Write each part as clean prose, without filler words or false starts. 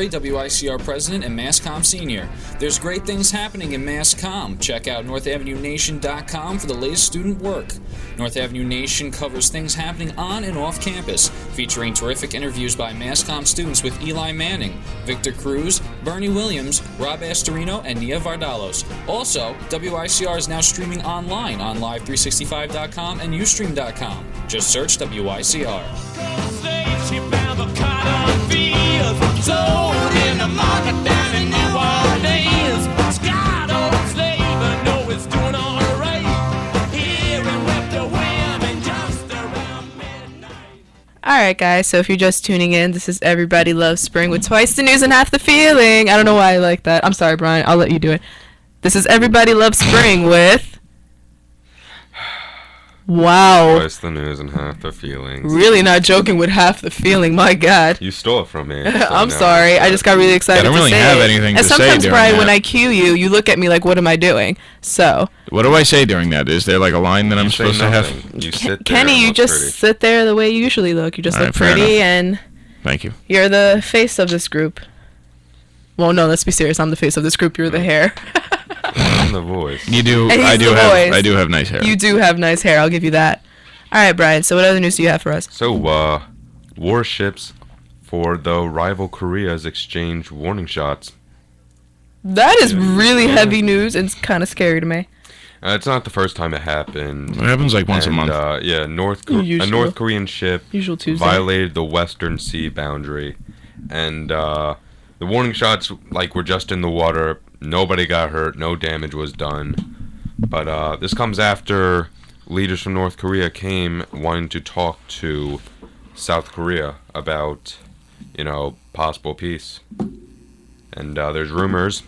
WICR President and MassCom Senior. There's great things happening in MassCom. Check out NorthAvenueNation.com for the latest student work. North Avenue Nation covers things happening on and off campus, featuring terrific interviews by MassCom students with Eli Manning, Victor Cruz, Bernie Williams, Rob Astorino, and Nia Vardalos. Also, WICR is now streaming online on Live365.com and Ustream.com. Just search WICR. Sold in the market down in New Orleans. Scott old slave, I know it's doing all right. Here in Webster Wham just around midnight. Alright guys, so if you're just tuning in, this is Everybody Loves Spring with twice the news and half the feeling. I don't know why I like that. I'm sorry, Brian. I'll let you do it. This is Everybody Loves Spring with... Wow. Twice the news and half the feelings. Really not joking with half the feeling, my God. You stole it from me. So I'm sorry. I just got really excited I don't really to say have it. anything and to say sometimes, during Brian, that. when I cue you, you look at me like, what am I doing? So... What do I say during that? Is there like a line that I'm supposed to have? You sit there Kenny, and you look just pretty. sit there the way you usually look. You just All look right, fair pretty, enough. and Thank you. you're the face of this group. Well, no, let's be serious. I'm the face of this group. You're the hair. I'm the voice. You do. And he's I do the have. voice. I do have nice hair. You do have nice hair. I'll give you that. All right, Brian. So what other news do you have for us? So, warships for the rival Koreas exchange warning shots. That is really heavy news and it's kind of scary to me. It's not the first time it happened. It happens like once a month. Yeah, a Usual. North Korean ship Usual Tuesday. violated the Western Sea boundary, and the warning shots were just in the water. Nobody got hurt. No damage was done. But this comes after leaders from North Korea came wanting to talk to South Korea about, possible peace. And there's rumors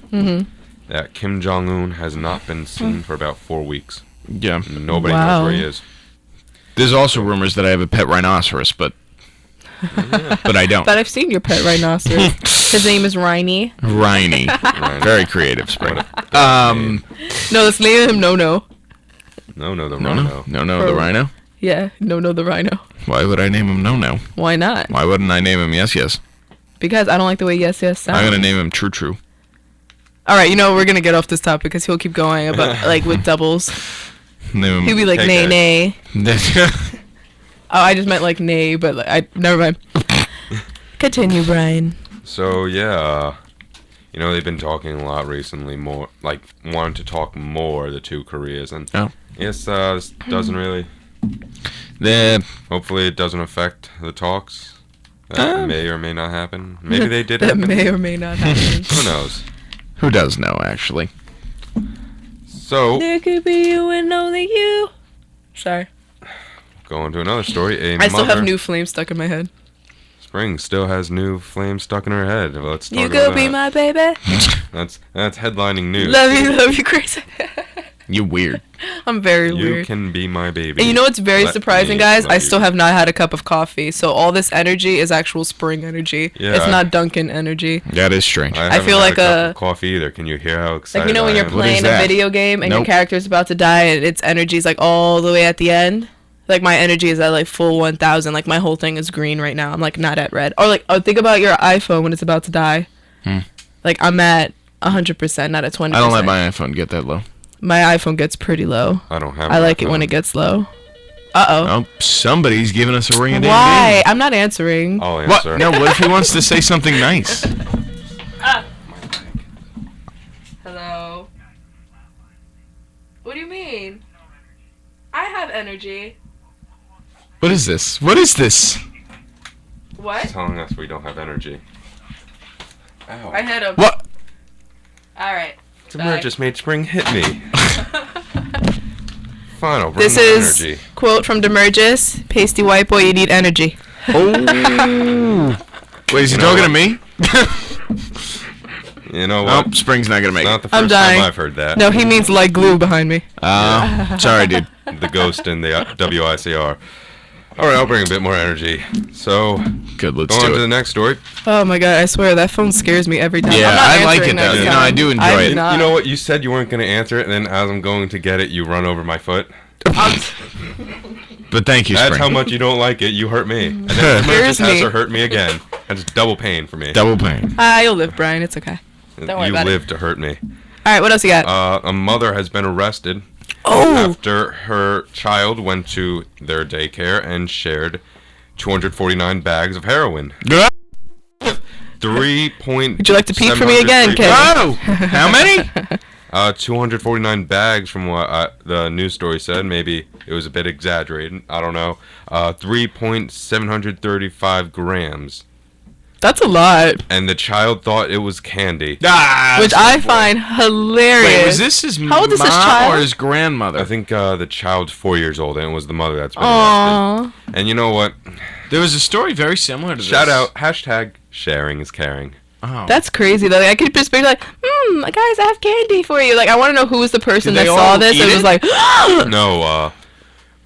that Kim Jong-un has not been seen for about 4 weeks. Yeah. Nobody Wow. knows where he is. There's also rumors that I have a pet rhinoceros, but I don't. But I've seen your pet rhinoceros. His name is Rhiney. Rhiney. Right. Very creative, Spring. No, let's name him No. No, the No, rhino. no, the rhino. Yeah, No the rhino. Why would I name him No? Why not? Why wouldn't I name him Yes? Because I don't like the way Yes sounds. I'm gonna name him True. All right, we're gonna get off this topic because he'll keep going about with doubles. Name He'll him. be like Hey, nay guys. nay. Oh, I just meant like nay, but I never mind. Continue, Brian. So, yeah, they've been talking a lot recently, more, wanting to talk more, the two Koreas, and Oh. yes, this doesn't really, The hopefully it doesn't affect the talks. That may or may not happen. Maybe they did That happen. may or may not happen. Who knows? who does know actually? So, There could be you and only you. Sorry. going to another story. I still have new flames stuck in my head. Spring still has new flames stuck in her head. Let's talk You about could be that. my baby. That's headlining news. Love you, crazy. You weird. I'm very You weird. can be my baby. And you know what's very Let surprising, me guys? love I you. still have not had a cup of coffee, so all this energy is actual spring energy. Yeah, It's not Dunkin' energy. That is strange. I feel haven't like had a cup a- of coffee either. Can you hear how excited Like, when I you're am? playing a that? video game and your Nope. character's about to die and its energy is like all the way at the end? Like, my energy is at like full 1000. Like, my whole thing is green right now. I'm like not at red. Or like, think about your iPhone when it's about to die. Like, I'm at 100%, not at 20%. I don't let my iPhone get that low. My iPhone gets pretty low. I don't have. I like it my when phone. it gets low. Uh-oh. Oh, somebody's giving us a ring a ding Why? I'm not answering. I'll What? answer. No, what if he wants to say something nice? Hello. What do you mean? I have energy. What is this? What is this? What? Telling us we don't have energy. Ow. I hit him. What? Alright. Demur just made Spring hit me. Fine, I'll bring This my is energy. quote from Demergis. Pasty white boy, you need energy. Oh. Wait, is he You know talking to what? me? You know what? Oh, Spring's not gonna make Not it. the 1st I'm time dying. I've heard that. No, he means like glue behind me. Sorry, dude. The ghost in the WICR. All right, I'll bring a bit more energy. So, Good, let's go on to do the it. next story. Oh my god, I swear that phone scares me every time. Yeah, I'm not I like answering it, though. next You know, time. I do enjoy I'm it. not. You know what? You said you weren't going to answer it, and then as I'm going to get it, you run over my foot. But But thank you, That's Spring. how much you don't like it. You hurt me. And then Here's me. Tessa hurt me again. That's double pain for me. Double pain. You'll live, Brian. It's okay. Don't worry You about it. live to hurt me. All right, what else you got? A mother has been arrested Oh, after her child went to their daycare and shared 249 bags of heroin. 3. would you like to peek for me again, kid? Oh! How many? 249 bags from what the news story said. Maybe it was a bit exaggerated. I don't know. 3.735 grams. That's a lot. And the child thought it was candy. Ah, Which I find hilarious. Wait, was this his How old is this mom child? or his grandmother? I think the child's 4 years old, and it was the mother that's been arrested. Aww. And you know what? There was a story very similar to this. Shout out, hashtag sharing is caring. Oh. That's crazy though. Like, I could just be like, guys, I have candy for you. Like, I want to know who was the person Did that they saw all this eat and was it? like, No,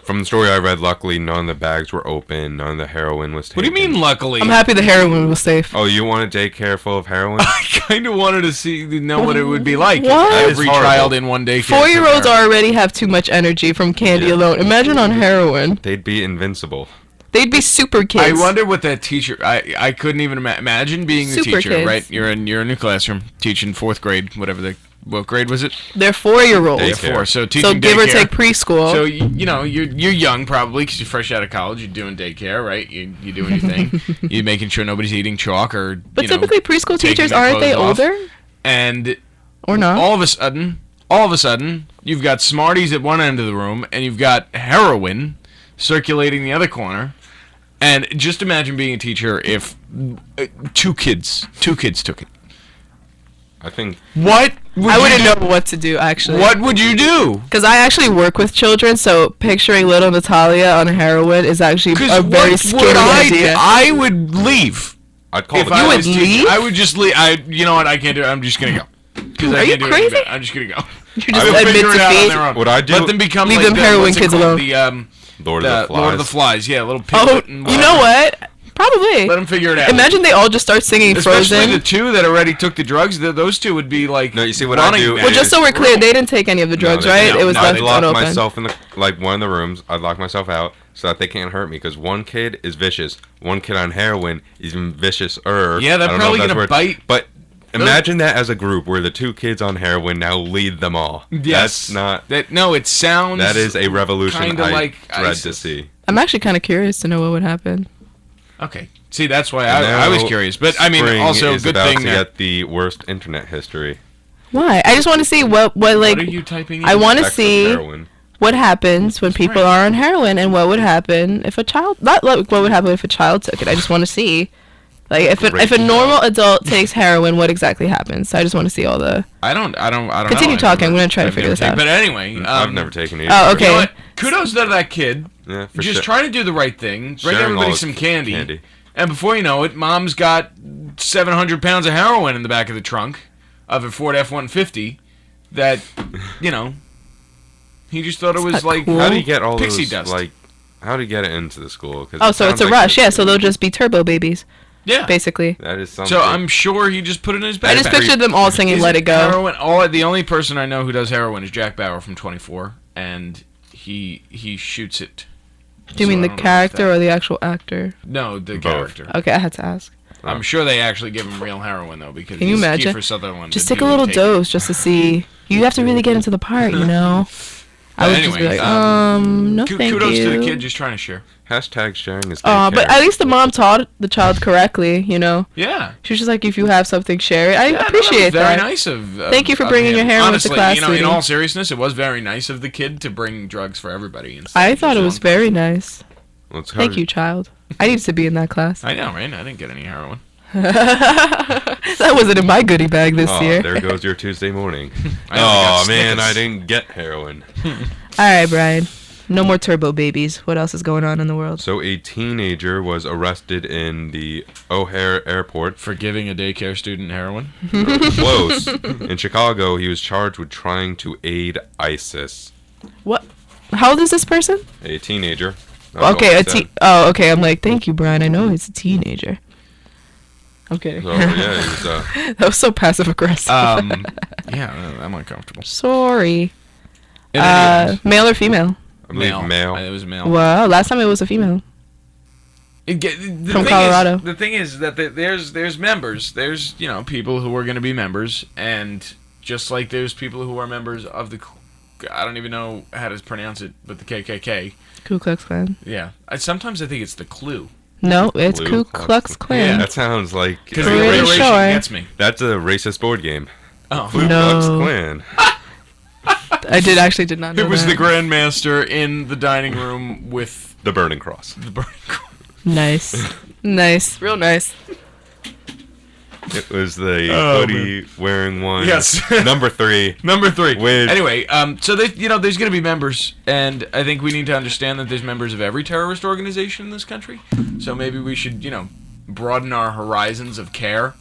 from the story I read, luckily none of the bags were open, none of the heroin was taken. What do you mean, luckily? I'm happy the heroin was safe. Oh, you want a daycare full of heroin? I kind of wanted to know what it would be like What? if every It's horrible. child in one day. 4-year-olds already have too much energy from candy Yeah. alone. Imagine on heroin. They'd be invincible. They'd be super kids. I wonder what that teacher. I couldn't even imagine being the Super teacher. kids. Right? You're in your classroom teaching 4th grade, whatever what grade was it? They're 4-year-olds. Daycare. Yeah, 4. So teaching So give or daycare. take preschool. So you know you're young probably because you're fresh out of college. You're doing daycare, right? You're doing your thing. You're making sure nobody's eating chalk or. but you know, typically preschool taking teachers, their aren't they clothes off. older? And Or not? all of a sudden, you've got Smarties at one end of the room, and you've got heroin circulating the other corner. And just imagine being a teacher if two kids took it. I think What would I you wouldn't do? know what to do, actually. What would you do? Because I actually work with children, so picturing little Natalia on heroin is actually a very scary idea. I would leave. I'd call If the I would was teaching, leave? I would just leave. You know what? I can't do it. I'm just gonna go. 'Cause I Are you can't do anything crazy? about it. I'm just gonna go. You just They'll admit figure it out on defeat. their own. What I do- Let them become Leave like them the, heroin what's it kids called? alone. The Lord of the Flies. Lord of the Flies. Yeah, little Oh, piglet and you know what? Probably. Let them figure it out. Imagine they all just start singing Especially Frozen. the two that already took the drugs. Those two would be like. No, you see what I running do back. Well, just so we're clear, they didn't take any of the drugs, No, right? they- It was no, left I'd lock unopened. myself in one of the rooms. I'd lock myself out so that they can't hurt me. Because one kid is vicious. One kid on heroin is even vicious-er. Yeah, they're I don't know probably if that's gonna word. bite. But imagine that as a group where the two kids on heroin now lead them all. Yes. That's not. That no, it sounds. That is a revolution kinda I like dread to ISIS. see. I'm actually kind of curious to know what would happen. Okay. See, that's why And I was now curious. But I mean, Spring also is good about thing to that. get the worst internet history. Why? I just want to see what like What are you typing? I in? want to Effects of see heroin. what happens when people are on heroin and what would happen if a child not like what would happen if a child took it. I just want to see like if a normal adult takes heroin, what exactly happens. So I just want to see all the. I don't Continue know. talking, I'm gonna try to I've figure never this out. But anyway, I've never taken it. Oh, You okay. know what? Kudos to that kid. Yeah, for Just sure. trying to do the right thing. Bring Sharing everybody all some his candy. And before you know it, Mom's got 700 pounds of heroin in the back of the trunk of a Ford F-150 that, you know, he just thought it was not like cool. How do you get all pixie those dust. like? How do you get it into the school? 'Cause Oh, it so it's sounds a like rush, this- yeah. So they'll just be turbo babies, yeah. basically. That is something. So I'm sure he just put it in his backpack. I just pictured them all singing Isn't "Let It Go." Heroin, the only person I know who does heroin is Jack Bauer from 24, and he shoots it. Do you So mean I the don't know character if or the actual actor? No, the Both. character. Okay, I had to ask. I'm sure they actually give him real heroin though, because Can you he's imagine? Kiefer Sutherland. Just didn't take a do little take- dose just to see. You have to really get into the part, you know. I would just be Anyway, like, no, thank kudos you. to the kid just trying to share. Hashtag sharing is. But daycare. at least the mom taught the child correctly, you know. Yeah. She was just like, if you have something, share it. I Yeah, no, appreciate that. Was very that. nice of. Thank you for of bringing your him. heroin to Honestly, class, you know, sweetie. in all seriousness, it was very nice of the kid to bring drugs for everybody. instead I of thought just it was one very person. nice. Well, it's Thank hard- you, child. I needed to be in that class. I know, right? I didn't get any heroin. That wasn't in my goodie bag this Oh, year. there goes your Tuesday morning. I only got Oh man, Snickers. I didn't get heroin. All right, Brian. No more turbo babies. What else is going on in the world? So a teenager was arrested in the O'Hare Airport. For giving a daycare student heroin. Close. In Chicago, he was charged with trying to aid ISIS. What? How old is this person? A teenager. I don't know Okay, what he said. Oh, okay. I'm like, thank you, Brian. I know he's a teenager. I'm kidding. So yeah, he was. That was so passive aggressive. Yeah, I'm uncomfortable. Sorry. In any event, Male or female? I believe male. It was male. Wow, last time it was a female. From Colorado. The thing is that there's members. There's people who are going to be members, and just like there's people who are members of the, I don't even know how to pronounce it, but the KKK. Ku Klux Klan. Yeah. Sometimes I think it's the Clue. No, it's Ku Ku Klux Klan. Yeah. That sounds like Because Pretty the alliteration sure. gets me. that's a racist board game. Oh. Ku No. Klux Klan. I did not know It was that. the Grandmaster in the dining room with The Burning Cross. the burning cross. Nice. Nice. Real nice. It was the Oh, hoodie wearing one. Yes. Number 3. Number 3. With- Anyway, so there's going to be members, and I think we need to understand that there's members of every terrorist organization in this country. So maybe we should, broaden our horizons of care.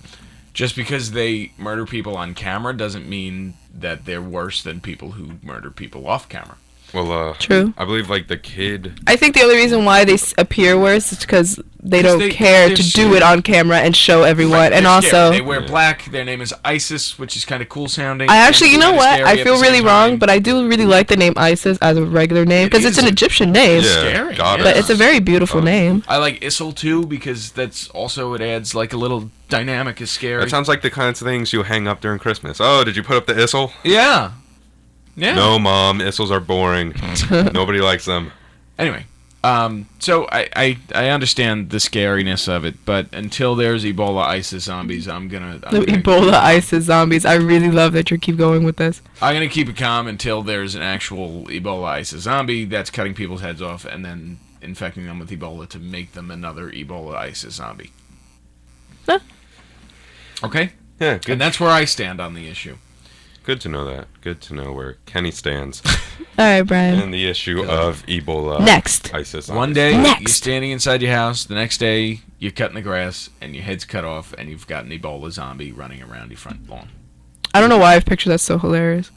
Just because they murder people on camera doesn't mean that they're worse than people who murder people off camera. Well, True. I believe like the kid. I think the only reason why they appear worse is because they 'Cause don't care they're to do scared. it on camera and show everyone. And They're scared. also, they wear black. Their name is ISIS, which is kind of cool sounding. I actually, you and know kinda what? scary I at feel the really same wrong, time. but I do really like the name ISIS as a regular name It because it's is an a- Egyptian name. Yeah, Scary, goddess. But it's a very beautiful name. I like ISIL too because that's also it adds like a little dynamic is scary. That sounds like the kinds of things you hang up during Christmas. Oh, did you put up the Issel? Yeah. Yeah. No, Mom. Issels are boring. Nobody likes them. Anyway, so I understand the scariness of it, but until there's Ebola ISIS zombies, I'm gonna Ebola ISIS zombies. I really love that you keep going with this. I'm gonna keep it calm until there's an actual Ebola ISIS zombie that's cutting people's heads off and then infecting them with Ebola to make them another Ebola ISIS zombie. Huh. Okay, Yeah, and good. that's where I stand on the issue. Good to know that. Good to know where Kenny stands All right, Brian. in the issue of Ebola. Next. ISIS. One day Next. you're standing inside your house, the next day you're cutting the grass and your head's cut off and you've got an Ebola zombie running around your front lawn. I don't know why I've pictured that so hilarious.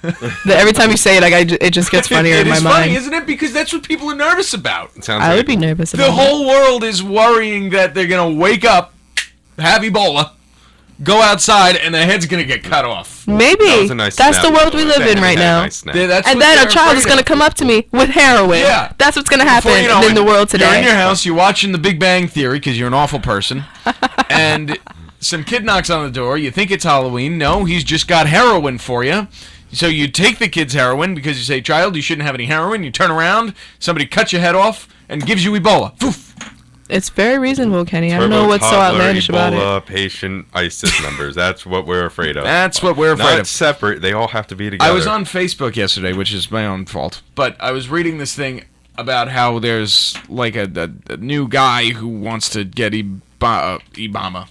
That every time you say it, it just gets funnier It in my is funny, mind. isn't it? Because that's what people are nervous about. It sounds I like would be nervous about The it. whole world is worrying that they're gonna wake up, have Ebola, go outside, and their head's gonna get cut off. Maybe. That was a nice That's snap. the world we live in right now. Nice snap. Yeah, that's And what then they're a child is afraid going to of. come up to me with heroin. Yeah. That's what's going to happen Before you know in it, the world You're in today. your house, you're watching The Big Bang Theory because you're an awful person, and some kid knocks on the door. You think it's Halloween. No, he's just got heroin for you. So you take the kid's heroin because you say, "Child, you shouldn't have any heroin." You turn around, somebody cuts your head off and gives you Ebola. Poof. It's very reasonable, Kenny. I don't Turbo know what's so toddler, outlandish about it. Ebola patient ISIS numbers. That's what we're afraid of. That's what we're afraid Not of. separate. They all have to be together. I was on Facebook yesterday, which is my own fault, but I was reading this thing about how there's like a new guy who wants to get Ibama.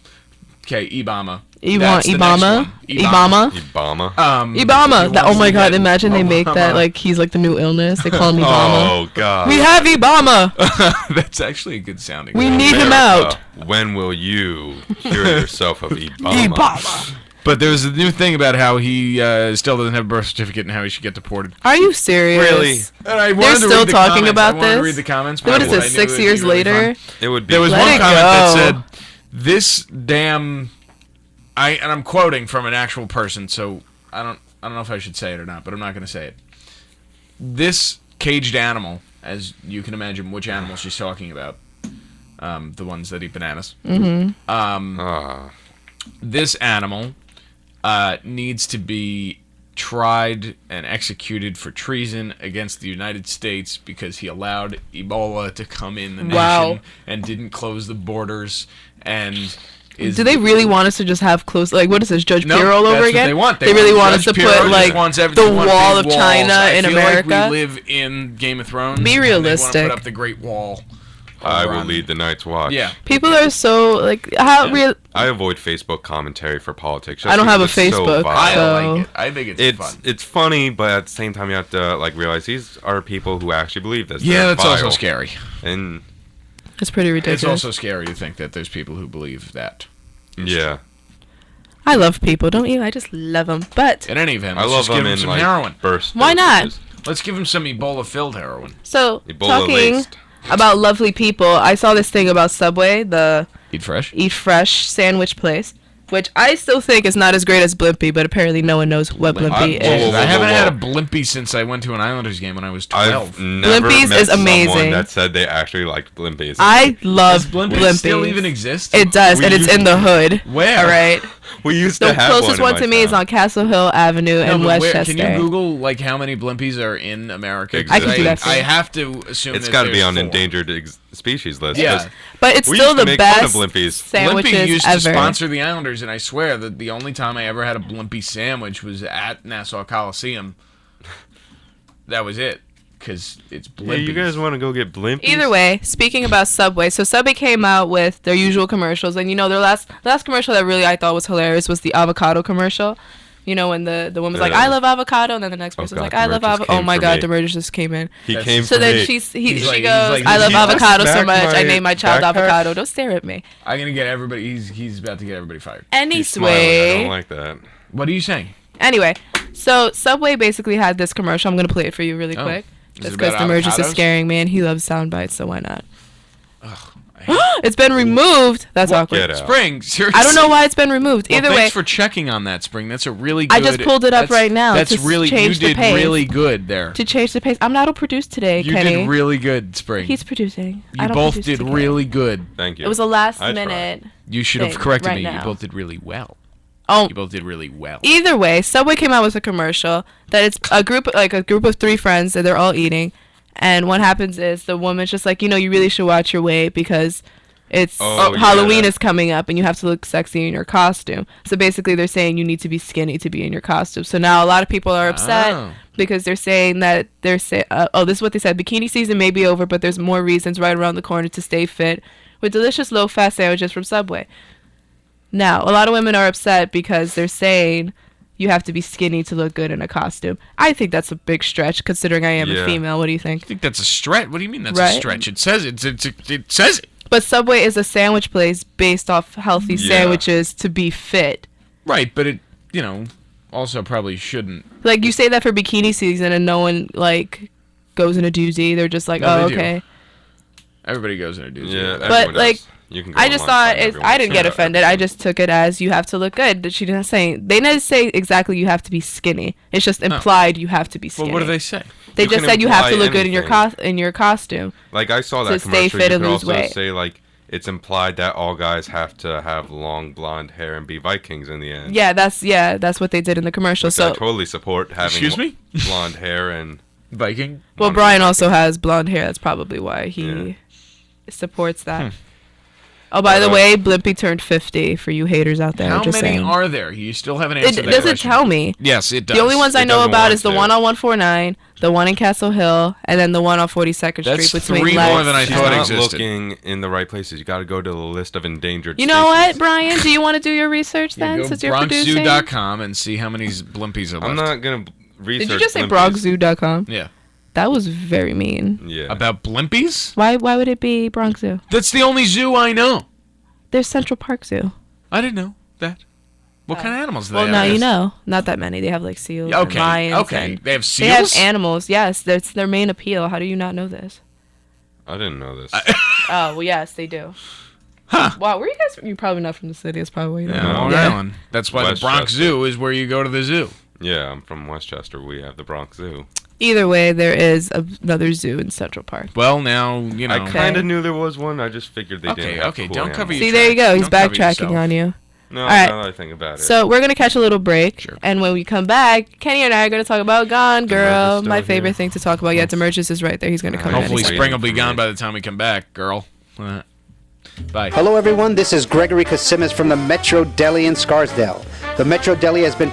Okay, Ibama. You That's want the next Ibama? one. Ibama? Ibama. Ibama. he That, oh wants my to god, get imagine they make that Obama. like he's like the new illness. They call him Ibama. Oh God. We have Ibama. That's actually a good sounding. We name. need him America, out. When will you cure yourself of Ibama? Ibama. But there was a new thing about how he still doesn't have a birth certificate and how he should get deported. Are you serious? Really? And I wanted They're to still read the talking comments. about I wanted to this? read the comments. What is but I this, knew 6 it would years be really later? fun. It would be. There was Let one it comment that go. said, "This damn," and I'm quoting from an actual person, so I don't know if I should say it or not, but I'm not going to say it. This caged animal, as you can imagine, which animal she's talking about, the ones that eat bananas. Ah. This animal needs to be tried and executed for treason against the United States because he allowed Ebola to come in the nation Wow. and didn't close the borders and is Do they really want us to just have close, like, what is this, Judge No, Pierre all that's over what again? They want. really want us Judge to Pirro put, just like, wants the everything- they want wall big of China walls. in I feel America. Like we live in Game of Thrones. Be and they wanna realistic. put up the Great Wall. I over will on- lead the night's watch. Yeah. People are so, like, how Yeah. real. I avoid Facebook commentary for politics. I don't have a because it's so Facebook, vile. I So- like it. I think it's fun. It's funny, but at the same time, you have to like realize these are people who actually believe this. Yeah, They're that's also vile. scary. And It's pretty ridiculous. It's also scary to think that there's people who believe that. yeah, I love people, don't you? I just love them. But, In any event, I let's love just give them him in some like heroin. burst. Why not? dosages. Let's give him some Ebola-filled heroin. so, Ebola talking laced. about lovely people, I saw this thing about Subway, the Eat fresh. Eat Fresh sandwich place. which I still think is not as great as Blimpie, but apparently no one knows what Blimpie whoa, is. whoa, I haven't whoa. had a Blimpie since I went to an Islanders game when I was 12. I've never Blimpies met is amazing. someone that said they actually liked Blimpies. I love Does Blimpie Blimpie. still even exist? It does, We and it's in the hood. Where? All right. we used The to have closest one one in to my me is town. on Castle Hill Avenue No, in but Westchester. can you Google like how many Blimpies are in America? 'Cause I can do that for I you. have to assume It's got to be on endangered species list. Yeah. 'cause But it's we still used to the make fun best of Blimpies. sandwiches Blimpie used ever. to sponsor the Islanders, and I swear that the only time I ever had a Blimpie sandwich was at Nassau Coliseum. That was it, because it's Blimpie. Yeah, you guys want to go get Blimpies? Either way, speaking about Subway, so Subway came out with their usual commercials, and you know their last commercial that really I thought was hilarious was the avocado commercial. You know when the woman was like, "I love avocado," and then the next person was God, like, "I love Demerich just avocado." Oh came my for God, me. Demerich just came in. He That's- came So for then me. she He's goes, like, "I love "Did you just avocado so smack much. I my named my child backpack?" avocado." Don't stare at me. I'm gonna get everybody. He's about to get everybody fired. He's smiling. I Anyway, don't like that. What are you saying? Anyway, so Subway basically had this commercial. I'm gonna play it for you really Oh. quick. Is Just it because about Demerich is avocados? scaring me, and he loves sound bites, so why not? I hate- It's been removed. That's awkward. Get out. Spring, seriously. I don't know why it's been removed. Well, Either way, thanks for checking on that, Spring. That's a really good. I just pulled it up that's- right now That's to really change you the did pace. really good there. to change the pace, I'm not produced today, You Kenny. did really good, Spring. He's producing. I you don't both produce did today. really good. Thank you. It was a last I tried. minute. You should have thing corrected right me. now. You both did really well. Oh, You both did really well. either way, Subway came out with a commercial that it's a group of 3 friends and they're all eating, and what happens is the woman's just like, you really should watch your weight because it's Oh, Halloween yeah. is coming up and you have to look sexy in your costume. So basically they're saying you need to be skinny to be in your costume. So now a lot of people are upset Oh. because they're saying that this is what they said: bikini season may be over, but there's more reasons right around the corner to stay fit with delicious low-fat sandwiches from Subway. Now, a lot of women are upset because they're saying you have to be skinny to look good in a costume. I think that's a big stretch considering I am Yeah. a female. What do you think? I think that's a stretch. What do you mean that's a Right. stretch? It says it. It says it. But Subway is a sandwich place based off healthy Yeah. sandwiches to be fit. Right, but it also probably shouldn't. Like you say that for bikini season and no one goes in a doozy. They're just like, No, "Oh, they do. okay." Everybody goes in a doozy. Yeah, But, everyone like, does. You can go I just online thought and find I didn't get everyone's- offended. I just took it as you have to look good. They didn't say exactly you have to be skinny. It's just implied you have to be skinny. Well, what do they say? They You just can said you have to imply look good in your anything. costume. Like I saw to that stay commercial. fit You and could lose also weight. say like it's implied that all guys have to have long blonde hair and be Vikings in the end. Yeah, that's what they did in the commercial. Which I So, totally support having Excuse me? blonde hair and Viking. well, wanna be Brian Viking. also has blonde hair. That's probably why he Yeah. supports that. Oh, by the way, Blimpie turned 50 for you haters out there. How just many saying. are there? You still haven't It answered that doesn't question. tell me. Yes, it does. The only ones I It know doesn't about want is the to. one on 149, the one in Castle Hill, and then the one on 42nd That's Street between 3 Lex. more than I She's thought not existed. looking in the right places. You got to go to the list of endangered. You know what, species. Brian? Do you want to do your research Yeah, then, go since you're producing? BronxZoo.com and see how many Blimpies are left. I'm not gonna research. Did you just say Blimpies. BronxZoo.com? Yeah. That was very mean. Yeah. About Blimpies? Why would it be Bronx Zoo? That's the only zoo I know. There's Central Park Zoo. I didn't know that. What kind of animals do they Well, have? now you know. Not that many. They have like seals, Okay, and lions, okay. and They have they have seals? animals. Yes, that's their main appeal. How do you not know this? I didn't know this. Oh, well, yes, they do. Huh. Wow, were you guys? You're probably not from the city. That's probably why you don't Yeah, know. Long Island. That's why the Bronx Westchester. Zoo is where you go to the zoo. Yeah, I'm from Westchester. We have the Bronx Zoo. Either way, there is another zoo in Central Park. Well, now, you know. I Okay. kind of knew there was one. I just figured they Okay, didn't have okay, cool don't cover animals. your See, there you go. tracks. He's Don't cover backtracking yourself. on you. No, right. now that I think about it. So we're gonna catch a little break, Sure. and when we come back, Kenny and I are gonna talk about Gone Girl, still my favorite here. thing to talk about. Yeah, Demerchus is right there. He's gonna come in. Hopefully, any Waiting spring will be for gone me. by the time we come back, girl. Bye. Hello, everyone. This is Gregory Kasimis from the Metro Deli in Scarsdale. The Metro Deli has been